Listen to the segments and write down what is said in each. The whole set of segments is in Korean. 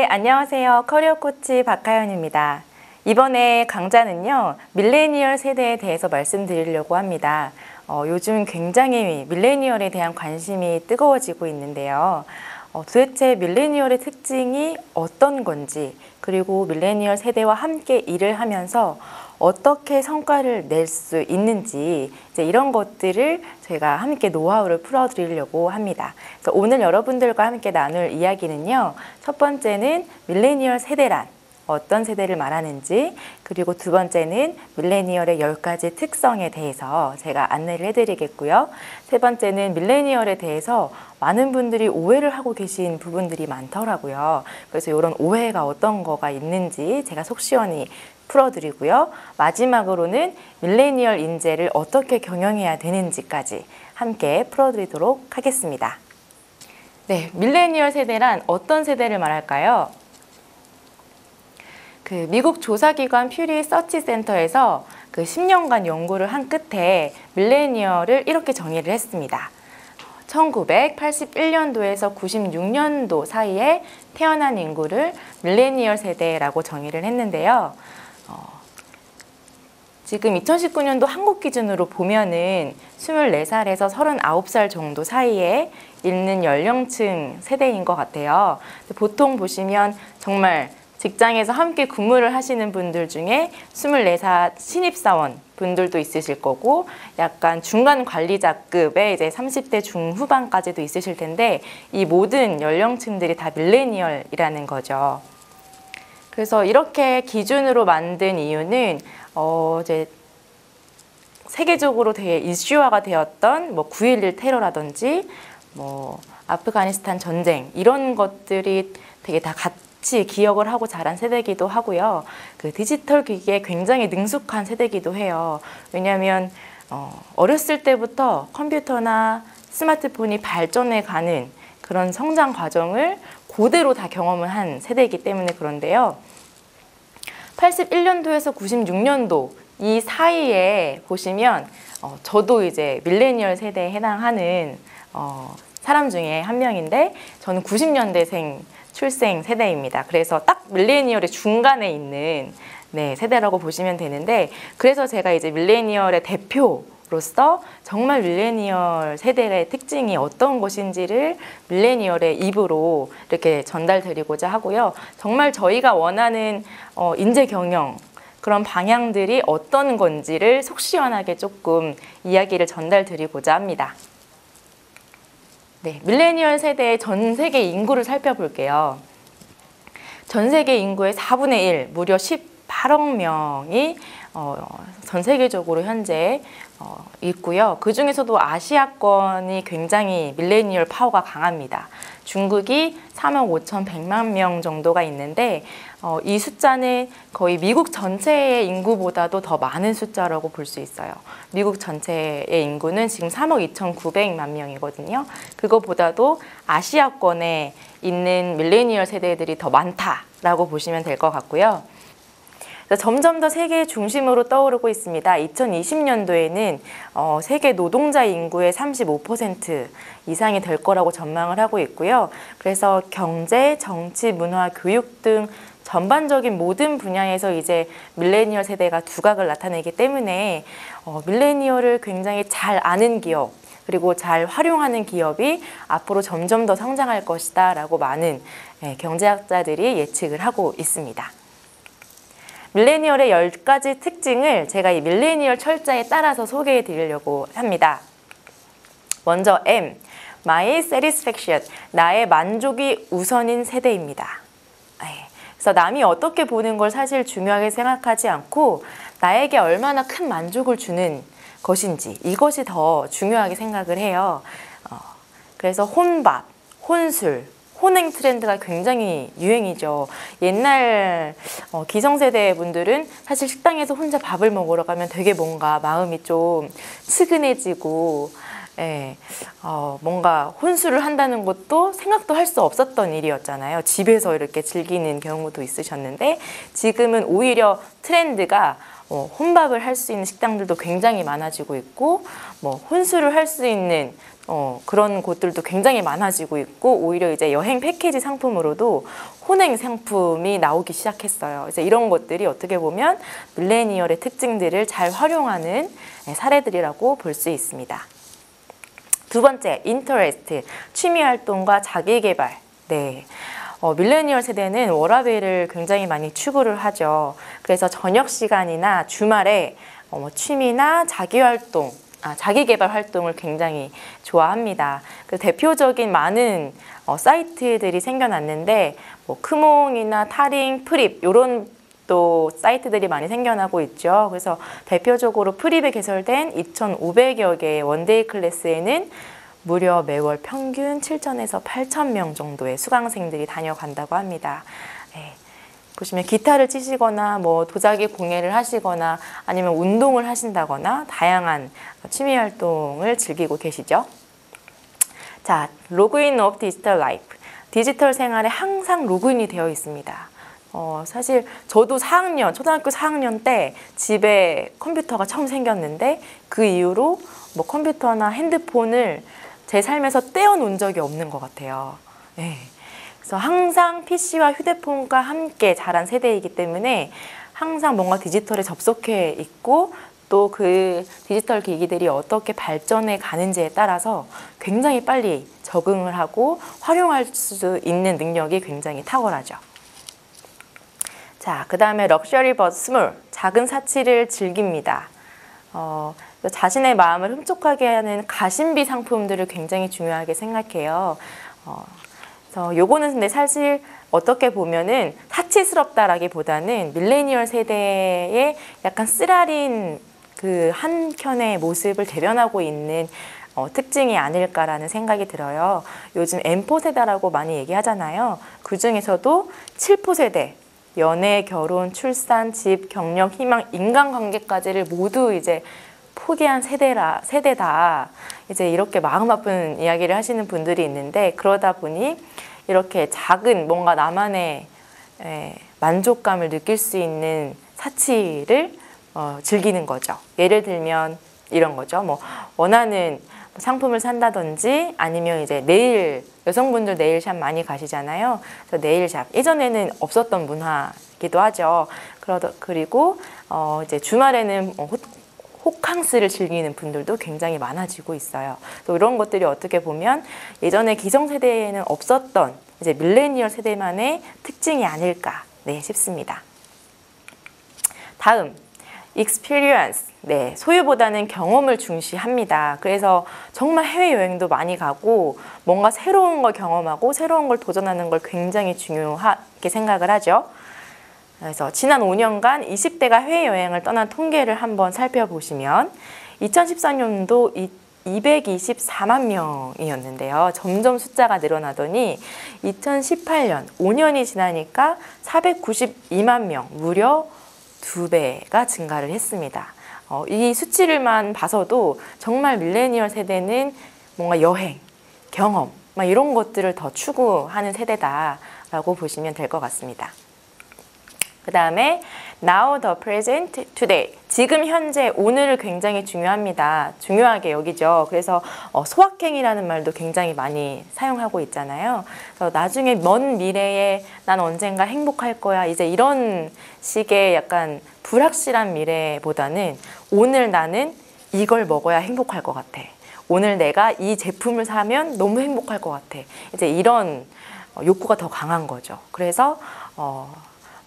안녕하세요. 커리어 코치 박하연입니다. 이번에 강좌는요, 밀레니얼 세대에 대해서 말씀드리려고 합니다. 요즘 굉장히 밀레니얼에 대한 관심이 뜨거워지고 있는데요. 도대체 밀레니얼의 특징이 어떤 건지, 그리고 밀레니얼 세대와 함께 일을 하면서 어떻게 성과를 낼 수 있는지, 이제 이런 것들을 제가 함께 노하우를 풀어드리려고 합니다. 그래서 오늘 여러분들과 함께 나눌 이야기는요, 첫 번째는 밀레니얼 세대란 어떤 세대를 말하는지, 그리고 두 번째는 밀레니얼의 10가지 특성에 대해서 제가 안내를 해드리겠고요. 세 번째는 밀레니얼에 대해서 많은 분들이 오해를 하고 계신 부분들이 많더라고요. 그래서 이런 오해가 어떤 거가 있는지 제가 속 시원히 풀어드리고요. 마지막으로는 밀레니얼 인재를 어떻게 경영해야 되는지까지 함께 풀어드리도록 하겠습니다. 네, 밀레니얼 세대란 어떤 세대를 말할까요? 미국 조사기관 퓨리 서치 센터에서 10년간 연구를 한 끝에 밀레니얼을 이렇게 정의를 했습니다. 1981년도에서 96년도 사이에 태어난 인구를 밀레니얼 세대라고 정의를 했는데요. 지금 2019년도 한국 기준으로 보면은 24살에서 39살 정도 사이에 있는 연령층 세대인 것 같아요. 보통 보시면 정말 직장에서 함께 근무를 하시는 분들 중에 24살 신입사원 분들도 있으실 거고, 약간 중간 관리자급의 이제 30대 중후반까지도 있으실 텐데, 이 모든 연령층들이 다 밀레니얼이라는 거죠. 그래서 이렇게 기준으로 만든 이유는 이제 세계적으로 되게 이슈화가 되었던 9.11 테러라든지 아프가니스탄 전쟁, 이런 것들이 되게 다 같이 기억을 하고 자란 세대이기도 하고요. 디지털 기기에 굉장히 능숙한 세대이기도 해요. 왜냐하면 어렸을 때부터 컴퓨터나 스마트폰이 발전해 가는 그런 성장 과정을 그대로 다 경험을 한 세대이기 때문에 그런데요. 81년도에서 96년도 이 사이에 보시면 저도 이제 밀레니얼 세대에 해당하는 사람 중에 한 명인데, 저는 90년대생 출생 세대입니다. 그래서 딱 밀레니얼의 중간에 있는 세대라고 보시면 되는데, 그래서 제가 이제 밀레니얼의 대표로서 정말 밀레니얼 세대의 특징이 어떤 것인지를 밀레니얼의 입으로 이렇게 전달드리고자 하고요. 정말 저희가 원하는 인재 경영, 그런 방향들이 어떤 건지를 속 시원하게 조금 이야기를 전달드리고자 합니다. 네, 밀레니얼 세대의 전 세계 인구를 살펴볼게요. 전 세계 인구의 4분의 1, 무려 18억 명이 전 세계적으로 현재 있고요. 그 중에서도 아시아권이 굉장히 밀레니얼 파워가 강합니다. 중국이 3억 5,100만 명 정도가 있는데, 이 숫자는 거의 미국 전체의 인구보다도 더 많은 숫자라고 볼 수 있어요. 미국 전체의 인구는 지금 3억 2,900만 명이거든요. 그거보다도 아시아권에 있는 밀레니얼 세대들이 더 많다라고 보시면 될 것 같고요. 점점 더 세계 중심으로 떠오르고 있습니다. 2020년도에는 세계 노동자 인구의 35% 이상이 될 거라고 전망을 하고 있고요. 그래서 경제, 정치, 문화, 교육 등 전반적인 모든 분야에서 이제 밀레니얼 세대가 두각을 나타내기 때문에 밀레니얼을 굉장히 잘 아는 기업, 그리고 잘 활용하는 기업이 앞으로 점점 더 성장할 것이다 라고 많은 경제학자들이 예측을 하고 있습니다. 밀레니얼의 10가지 특징을 제가 이 밀레니얼 철자에 따라서 소개해 드리려고 합니다. 먼저 M, My Satisfaction, 나의 만족이 우선인 세대입니다. 그래서 남이 어떻게 보는 걸 사실 중요하게 생각하지 않고 나에게 얼마나 큰 만족을 주는 것인지, 이것이 더 중요하게 생각을 해요. 그래서 혼밥, 혼술, 혼행 트렌드가 굉장히 유행이죠. 옛날 기성세대 분들은 사실 식당에서 혼자 밥을 먹으러 가면 되게 뭔가 마음이 좀 측은해지고, 뭔가 혼술을 한다는 것도 생각도 할 수 없었던 일이었잖아요. 집에서 이렇게 즐기는 경우도 있으셨는데, 지금은 오히려 트렌드가 혼밥을 할 수 있는 식당들도 굉장히 많아지고 있고 뭐 혼술을 할 수 있는 그런 곳들도 굉장히 많아지고 있고 오히려 이제 여행 패키지 상품으로도 혼행 상품이 나오기 시작했어요. 그래서 이런 것들이 어떻게 보면 밀레니얼의 특징들을 잘 활용하는 사례들이라고 볼 수 있습니다. 두 번째, 인터레스트, 취미 활동과 자기 개발. 네. 밀레니얼 세대는 워라밸을 굉장히 많이 추구를 하죠. 그래서 저녁 시간이나 주말에 취미나 자기 활동, 자기 개발 활동을 굉장히 좋아합니다. 그 대표적인 많은 사이트들이 생겨났는데 뭐 크몽이나 타링, 프립 이런 또 사이트들이 많이 생겨나고 있죠. 그래서 대표적으로 프립에 개설된 2,500여 개의 원데이 클래스에는 무려 매월 평균 7,000에서 8,000명 정도의 수강생들이 다녀간다고 합니다. 네. 보시면 기타를 치시거나 뭐 도자기 공예를 하시거나 아니면 운동을 하신다거나 다양한 취미 활동을 즐기고 계시죠. 자, 로그인 of 디지털 라이프. 디지털 생활에 항상 로그인이 되어 있습니다. 사실 저도 초등학교 4학년 때 집에 컴퓨터가 처음 생겼는데 그 이후로 뭐 컴퓨터나 핸드폰을 제 삶에서 떼어놓은 적이 없는 것 같아요. 네. 그래서 항상 PC와 휴대폰과 함께 자란 세대이기 때문에 항상 뭔가 디지털에 접속해 있고 또 그 디지털 기기들이 어떻게 발전해 가는지에 따라서 굉장히 빨리 적응을 하고 활용할 수 있는 능력이 굉장히 탁월하죠. 자, 그 다음에 럭셔리 but small, 작은 사치를 즐깁니다. 자신의 마음을 흡족하게 하는 가심비 상품들을 굉장히 중요하게 생각해요. 그래서 요거는 근데 사실 어떻게 보면은 사치스럽다라기보다는 밀레니얼 세대의 약간 쓰라린 그 한켠의 모습을 대변하고 있는 특징이 아닐까라는 생각이 들어요. 요즘 M4 세대라고 많이 얘기하잖아요. 그 중에서도 7포 세대, 연애, 결혼, 출산, 집, 경력, 희망, 인간관계까지를 모두 이제 포기한 세대다. 이제 이렇게 마음 아픈 이야기를 하시는 분들이 있는데 그러다 보니 이렇게 작은 뭔가 나만의 만족감을 느낄 수 있는 사치를 즐기는 거죠. 예를 들면 이런 거죠. 뭐 원하는 상품을 산다든지 아니면 이제 여성분들 네일샵 많이 가시잖아요. 그래서 네일샵 예전에는 없었던 문화이기도 하죠. 그리고 이제 주말에는 호캉스를 즐기는 분들도 굉장히 많아지고 있어요. 또 이런 것들이 어떻게 보면 예전에 기성세대에는 없었던 이제 밀레니얼 세대만의 특징이 아닐까 싶습니다. 다음, experience. 네, 소유보다는 경험을 중시합니다. 그래서 정말 해외여행도 많이 가고 뭔가 새로운 걸 경험하고 새로운 걸 도전하는 걸 굉장히 중요하게 생각을 하죠. 그래서 지난 5년간 20대가 해외여행을 떠난 통계를 한번 살펴보시면 2014년도 224만 명이었는데요. 점점 숫자가 늘어나더니 2018년 5년이 지나니까 492만 명, 무려 2배가 증가를 했습니다. 이 수치를만 봐서도 정말 밀레니얼 세대는 뭔가 여행, 경험 이런 것들을 더 추구하는 세대다라고 보시면 될 것 같습니다. 그 다음에 now the present today, 지금 현재 오늘을 굉장히 중요하게 여기죠. 그래서 소확행이라는 말도 굉장히 많이 사용하고 있잖아요. 그래서 나중에 먼 미래에 난 언젠가 행복할 거야 이제 이런 식의 약간 불확실한 미래보다는 오늘 나는 이걸 먹어야 행복할 것 같아. 오늘 내가 이 제품을 사면 너무 행복할 것 같아. 이제 이런 욕구가 더 강한 거죠. 그래서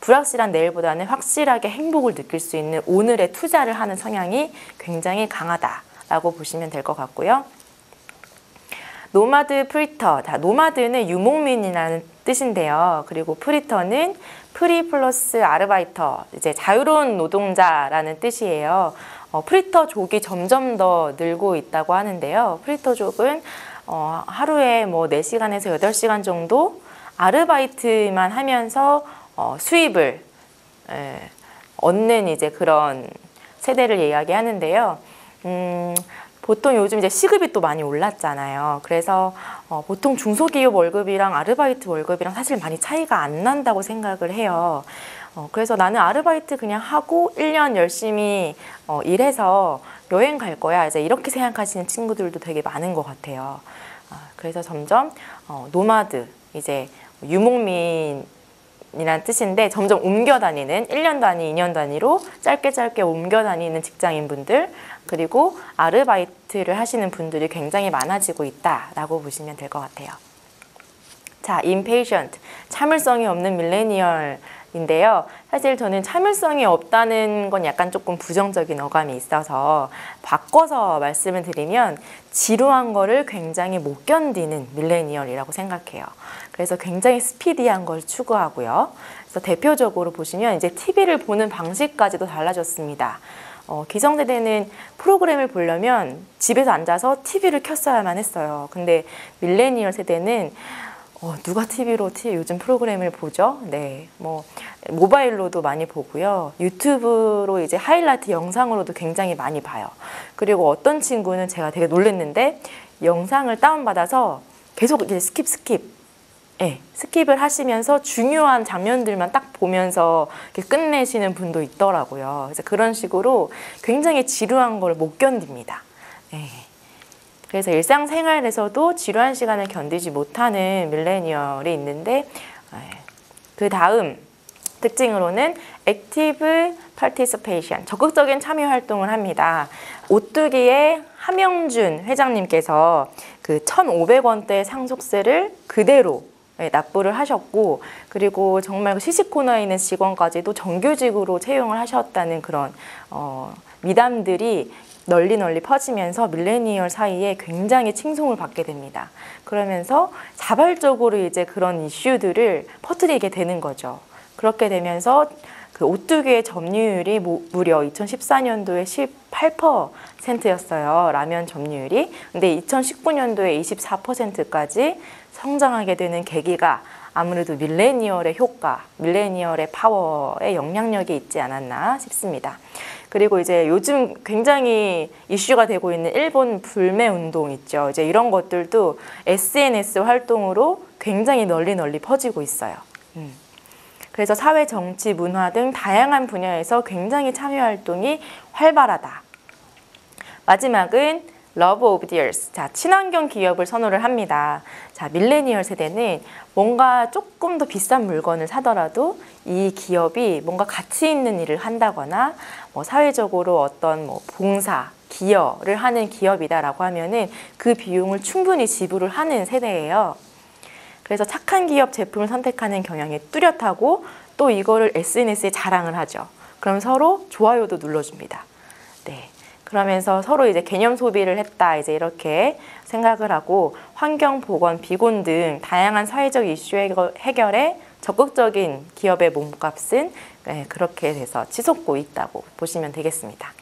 불확실한 내일보다는 확실하게 행복을 느낄 수 있는 오늘에 투자를 하는 성향이 굉장히 강하다라고 보시면 될 것 같고요. 노마드, 프리터. 노마드는 유목민이라는 뜻인데요. 그리고 프리터는 프리 플러스 아르바이터, 이제 자유로운 노동자라는 뜻이에요. 프리터족이 점점 더 늘고 있다고 하는데요. 프리터족은 하루에 뭐 4시간에서 8시간 정도 아르바이트만 하면서 수입을 얻는 이제 그런 세대를 이야기하는데요. 보통 요즘 이제 시급이 또 많이 올랐잖아요. 그래서 보통 중소기업 월급이랑 아르바이트 월급이랑 사실 많이 차이가 안 난다고 생각을 해요. 그래서 나는 아르바이트 그냥 하고 1년 열심히 일해서 여행 갈 거야. 이제 이렇게 생각하시는 친구들도 되게 많은 것 같아요. 그래서 점점 노마드, 이제 유목민이란 뜻인데 점점 옮겨 다니는 1년 단위, 2년 단위로 짧게 옮겨 다니는 직장인분들, 그리고 아르바이트를 하시는 분들이 굉장히 많아지고 있다라고 보시면 될 것 같아요. 자, impatient, 참을성이 없는 밀레니얼인데요. 사실 저는 참을성이 없다는 건 약간 조금 부정적인 어감이 있어서 바꿔서 말씀을 드리면 지루한 거를 굉장히 못 견디는 밀레니얼이라고 생각해요. 그래서 굉장히 스피디한 걸 추구하고요. 그래서 대표적으로 보시면 이제 TV를 보는 방식까지도 달라졌습니다. 기성세대는 프로그램을 보려면 집에서 앉아서 TV를 켰어야만 했어요. 근데 밀레니얼 세대는 누가 TV로 요즘 프로그램을 보죠? 네, 뭐 모바일로도 많이 보고요. 유튜브로 이제 하이라이트 영상으로도 굉장히 많이 봐요. 그리고 어떤 친구는 제가 되게 놀랐는데 영상을 다운받아서 계속 이제 스킵을 하시면서 중요한 장면들만 딱 보면서 이렇게 끝내시는 분도 있더라고요. 그래서 그런 식으로 굉장히 지루한 걸 못 견딥니다. 네. 그래서 일상생활에서도 지루한 시간을 견디지 못하는 밀레니얼이 있는데, 그 다음 특징으로는 Active Participation, 적극적인 참여 활동을 합니다. 오뚜기의 함영준 회장님께서 그 1,500원대 상속세를 그대로 납부를 하셨고, 그리고 정말 시식 코너에 있는 직원까지도 정규직으로 채용을 하셨다는 그런 미담들이 널리 퍼지면서 밀레니얼 사이에 굉장히 칭송을 받게 됩니다. 그러면서 자발적으로 이제 그런 이슈들을 퍼뜨리게 되는 거죠. 그렇게 되면서 그 오뚜기의 점유율이 무려 2014년도에 18%였어요. 라면 점유율이. 근데 2019년도에 24%까지 성장하게 되는 계기가 아무래도 밀레니얼의 효과, 밀레니얼의 파워의 영향력이 있지 않았나 싶습니다. 그리고 이제 요즘 굉장히 이슈가 되고 있는 일본 불매 운동 있죠. 이제 이런 것들도 SNS 활동으로 굉장히 널리 퍼지고 있어요. 그래서 사회, 정치, 문화 등 다양한 분야에서 굉장히 참여 활동이 활발하다. 마지막은 Love of the Earth. 자, 친환경 기업을 선호를 합니다. 자, 밀레니얼 세대는 뭔가 조금 더 비싼 물건을 사더라도 이 기업이 뭔가 가치 있는 일을 한다거나 뭐 사회적으로 어떤 뭐 봉사, 기여를 하는 기업이다라고 하면은 그 비용을 충분히 지불을 하는 세대예요. 그래서 착한 기업 제품을 선택하는 경향이 뚜렷하고 또 이거를 SNS에 자랑을 하죠. 그럼 서로 좋아요도 눌러줍니다. 네. 그러면서 서로 이제 개념 소비를 했다, 이제 이렇게 생각을 하고 환경, 보건, 비건 등 다양한 사회적 이슈 해결에 적극적인 기업의 몸값은 그렇게 돼서 치솟고 있다고 보시면 되겠습니다.